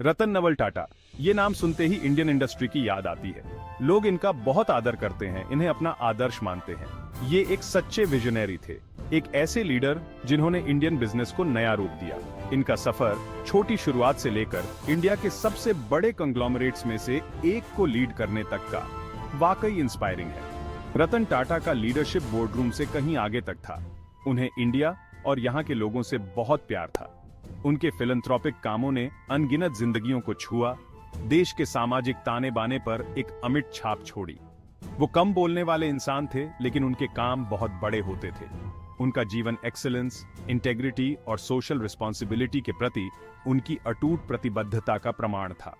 रतन नवल टाटा, ये नाम सुनते ही इंडियन इंडस्ट्री की याद आती है। लोग इनका बहुत आदर करते हैं, इन्हें अपना आदर्श मानते हैं। ये एक सच्चे विजनरी थे, एक ऐसे लीडर जिन्होंने इंडियन बिजनेस को नया रूप दिया। इनका सफर छोटी शुरुआत से लेकर इंडिया के सबसे बड़े कंग्लोमरेट्स में से एक को लीड करने तक का वाकई इंस्पायरिंग है। रतन टाटा का लीडरशिप बोर्डरूम से कहीं आगे तक था। उन्हें इंडिया और यहाँ के लोगों से बहुत प्यार था। उनके फिलैंथ्रोपिक कामों ने अनगिनत जिंदगियों को छुआ, देश के सामाजिक ताने बाने पर एक अमिट छाप छोड़ी। वो कम बोलने वाले इंसान थे, लेकिन उनके काम बहुत बड़े होते थे। उनका जीवन एक्सीलेंस, इंटेग्रिटी और सोशल रिस्पॉन्सिबिलिटी के प्रति उनकी अटूट प्रतिबद्धता का प्रमाण था।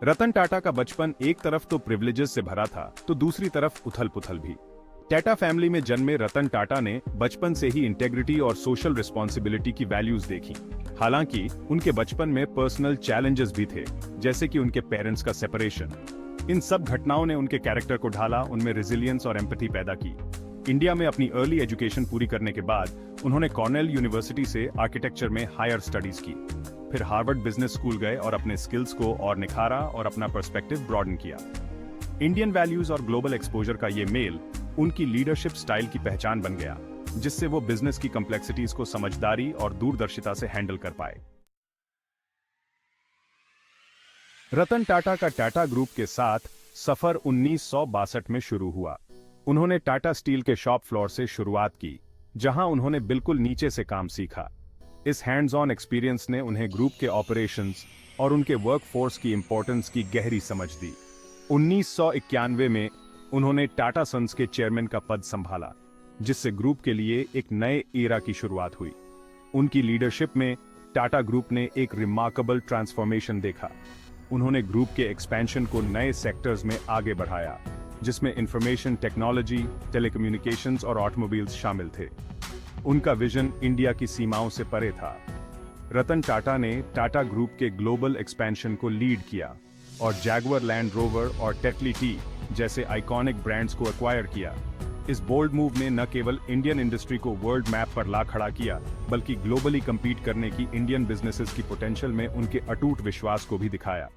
रतन टाटा का बचपन एक तरफ तो प्रिविलेजेस से भरा था, तो दूसरी तरफ उथल पुथल भी। टाटा फैमिली में जन्मे रतन टाटा ने बचपन से ही इंटेग्रिटी और सोशल रिस्पॉन्सिबिलिटी की वैल्यूज देखी। हालांकि उनके बचपन में पर्सनल चैलेंजेस भी थे, जैसे कि उनके पेरेंट्स का सेपरेशन। इन सब घटनाओं ने उनके कैरेक्टर को ढाला, उनमें रेजिलियंस और एम्पैथी पैदा की। इंडिया में अपनी अर्ली एजुकेशन पूरी करने के बाद उन्होंने कॉर्नेल यूनिवर्सिटी से आर्किटेक्चर में हायर स्टडीज की। फिर हार्वर्ड बिजनेस स्कूल गए और अपने स्किल्स को और निखारा और अपना पर्सपेक्टिव ब्रॉडन किया। इंडियन वैल्यूज और ग्लोबल एक्सपोजर का ये मेल उनकी लीडरशिप स्टाइल की पहचान बन गया, जिससे वो बिजनेस की कॉम्प्लेक्सिटीज को समझदारी और दूरदर्शिता से हैंडल कर पाए। रतन टाटा का टाटा ग्रुप के साथ सफर 1962 में शुरू हुआ। उन्होंने टाटा स्टील के शॉप फ्लोर से शुरुआत की, जहां उन्होंने बिल्कुल नीचे से काम सीखा। इस हैंड्स ऑन एक्सपीरियंस ने उन्हें ग्रुप के ऑपरेशंस और उनके वर्कफोर्स की इंपॉर्टेंस की गहरी समझ दी। 1991 में उन्होंने टाटा सन्स के चेयरमैन का पद संभाला, जिससे ग्रुप के लिए एक नए एरा की शुरुआत हुई। उनकी लीडरशिप में टाटा ग्रुप ने एक रिमार्केबल ट्रांसफॉर्मेशन देखा। उन्होंने ग्रुप के एक्सपेंशन को नए सेक्टर्स में आगे बढ़ाया, जिसमें इंफॉर्मेशन टेक्नोलॉजी, टेलीकम्युनिकेशंस और ऑटोमोबाइल्स शामिल थे। उनका विजन इंडिया की सीमाओं से परे था। रतन टाटा ने टाटा ग्रुप के ग्लोबल एक्सपेंशन को लीड किया और जैगुआर लैंड रोवर और टेटली टी जैसे आइकॉनिक ब्रांड्स को एक्वायर किया। इस बोल्ड मूव ने न केवल इंडियन इंडस्ट्री को वर्ल्ड मैप पर ला खड़ा किया, बल्कि ग्लोबली compete करने की इंडियन बिजनेसेस की पोटेंशियल में उनके अटूट विश्वास को भी दिखाया।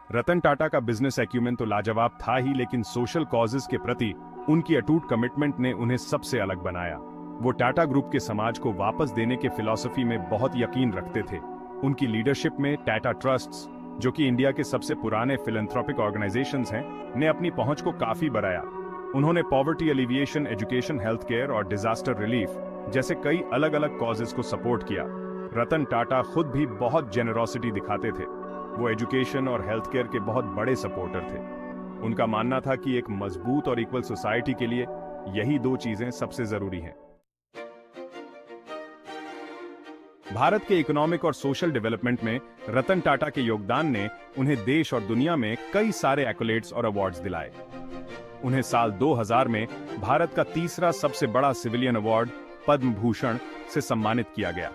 रतन टाटा का बिजनेस एक्यूमेन तो लाजवाब था ही, लेकिन सोशल कॉजेस के प्रति उनकी अटूट कमिटमेंट ने उन्हें सबसे अलग बनाया। वो टाटा ग्रुप के समाज को वापस देने के फिलॉसफी में बहुत यकीन रखते थे। उनकी लीडरशिप में टाटा ट्रस्ट्स, जो कि इंडिया के सबसे पुराने फिलैंथ्रोपिक ऑर्गेनाइजेशंस हैं, ने अपनी पहुंच को काफी बढ़ाया। उन्होंने poverty alleviation, education, health care और डिजास्टर रिलीफ जैसे कई अलग अलग कॉजेस को सपोर्ट किया। रतन टाटा खुद भी बहुत जेनरोसिटी दिखाते थे। वो एजुकेशन और हेल्थ केयर के बहुत बड़े सपोर्टर थे। उनका मानना था कि एक मजबूत और इक्वल सोसाइटी के लिए यही दो चीजें सबसे जरूरी हैं। भारत के इकोनॉमिक और सोशल डेवलपमेंट में रतन टाटा के योगदान ने उन्हें देश और दुनिया में कई सारे एक्कोलेड्स और अवार्ड्स दिलाए। उन्हें साल 2000 में भारत का तीसरा सबसे बड़ा सिविलियन अवार्ड पद्म भूषण से सम्मानित किया गया।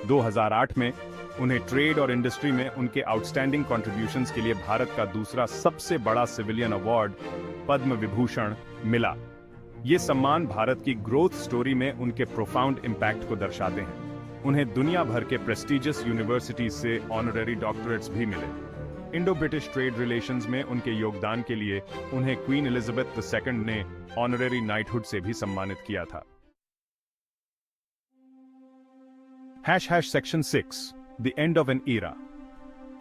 2008 में उन्हें ट्रेड और इंडस्ट्री में उनके आउटस्टैंडिंग कॉन्ट्रिब्यूशंस के लिए भारत का दूसरा सबसे बड़ा सिविलियन अवार्ड पद्म विभूषण मिला। ये सम्मान भारत की ग्रोथ स्टोरी में उनके प्रोफाउंड इम्पैक्ट को दर्शाते हैं। उन्हें दुनिया भर के प्रेस्टिजियस यूनिवर्सिटीज से ऑनररी डॉक्टरेट्स भी मिले। इंडो ब्रिटिश ट्रेड रिलेशंस में उनके योगदान के लिए उन्हें क्वीन एलिजाबेथ II ने ऑनररी नाइटहुड से भी सम्मानित किया था। #Section 6 The End of an Era।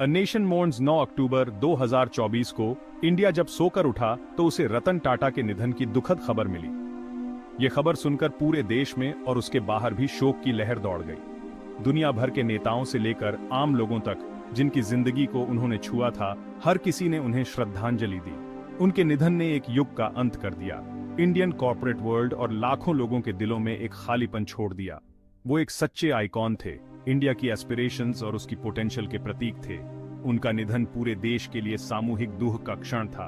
A Nation Mourns 9 अक्टूबर 2024 को इंडिया जब सोकर उठा तो उसे रतन टाटा के निधन की दुखद खबर मिली। ये खबर सुनकर पूरे देश में और उसके बाहर भी शोक की लहर दौड़ गई। दुनिया भर के नेताओं से लेकर आम लोगों तक, जिनकी जिंदगी को उन्होंने छुआ था, हर किसी ने उन्हें श्रद्धांजलि दी। उनके निधन ने एक युग का अंत कर दिया। इंडियन कॉर्पोरेट वर्ल्ड और लाखों लोगों के दिलों में एक खालीपन छोड़ दिया। वो एक सच्चे आइकॉन थे, इंडिया की एस्पिरेशंस और उसकी पोटेंशियल के प्रतीक थे। उनका निधन पूरे देश के लिए सामूहिक दुख का क्षण था।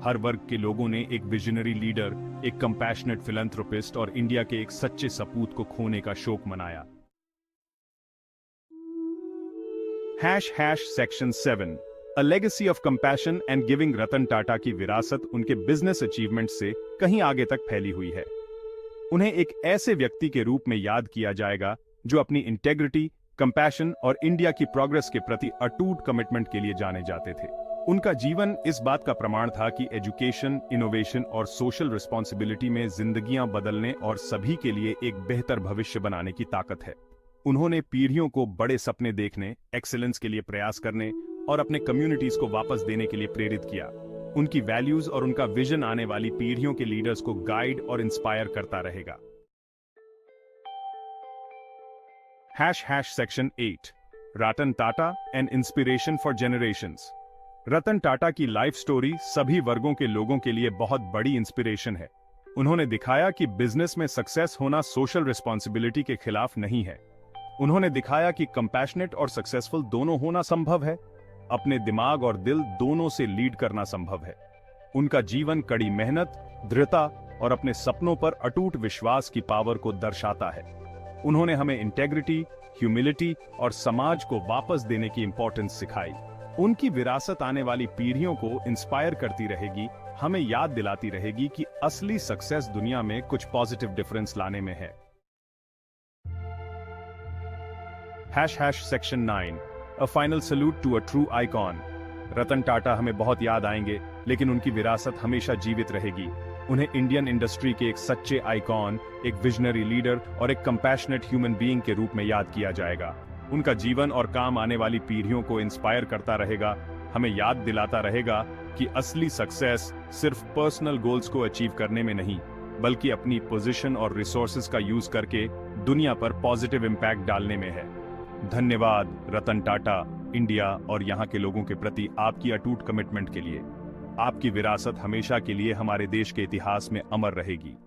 हर वर्ग के लोगों ने एक विजनरी लीडर, एक कंपैशनेट फिलैंथ्रोपिस्ट और इंडिया के एक सच्चे सपूत को खोने का शोक मनाया। #Section 7 A Legacy of Compassion and Giving। रतन टाटा की विरासत उनके बिजनेस अचीवमेंट से कहीं आगे तक फैली हुई है। उन्हें एक ऐसे व्यक्ति के रूप में याद किया जाएगा जो अपनी इंटेग्रिटी, कंपैशन और इंडिया की प्रोग्रेस के प्रति अटूट कमिटमेंट के लिए जाने जाते थे। उनका जीवन इस बात का प्रमाण था कि एजुकेशन, इनोवेशन और सोशल रिस्पॉन्सिबिलिटी में जिंदगियां बदलने और सभी के लिए एक बेहतर भविष्य बनाने की ताकत है। उन्होंने पीढ़ियों को बड़े सपने देखने, एक्सीलेंस के लिए प्रयास करने और अपने कम्युनिटीज को वापस देने के लिए प्रेरित किया। उनकी वैल्यूज और उनका विजन आने वाली पीढ़ियों के लीडर्स को गाइड और इंस्पायर करता रहेगा। Section 8 Ratan Tata an inspiration for generations. Ratan Tata की लाइफ स्टोरी सभी वर्गों के लोगों के लिए बहुत बड़ी इंस्पिरेशन है। उन्होंने दिखाया कि बिजनेस में सक्सेस होना सोशल रिस्पॉन्सिबिलिटी के खिलाफ नहीं है। उन्होंने दिखाया कि कंपैशनेट और सक्सेसफुल दोनों होना संभव है। अपने दिमाग और दिल दोनों से लीड करना संभव है। उनका जीवन कड़ी मेहनत, दृढ़ता और अपने सपनों पर अटूट विश्वास की पावर को दर्शाता है। उन्होंने हमें इंटेग्रिटी, ह्यूमिलिटी और समाज को वापस देने की इंपॉर्टेंस सिखाई। उनकी विरासत आने वाली पीढ़ियों को इंस्पायर करती रहेगी, हमें याद दिलाती रहेगी कि असली सक्सेस दुनिया में कुछ पॉजिटिव डिफरेंस लाने में है। Section 9 A final salute to a true icon। Ratan Tata हमें बहुत याद आएंगे, लेकिन उनकी विरासत हमेशा जीवित रहेगी। उन्हें इंडियन इंडस्ट्री के एक सच्चे आइकॉन, एक विजनरी लीडर और एक कंपैशनेट ह्यूमन बीइंग के रूप में याद किया जाएगा। उनका जीवन और काम आने वाली पीढ़ियों को इंस्पायर करता रहेगा, हमें याद दिलाता रहेगा कि असली सक्सेस सिर्फ पर्सनल गोल्स को अचीव करने में नहीं, बल्कि अपनी पोजीशन और रिसोर्सेज का यूज करके दुनिया पर पॉजिटिव इंपैक्ट डालने में है। धन्यवाद रतन टाटा, इंडिया और यहाँ के लोगों के प्रति आपकी अटूट कमिटमेंट के लिए। आपकी विरासत हमेशा के लिए हमारे देश के इतिहास में अमर रहेगी।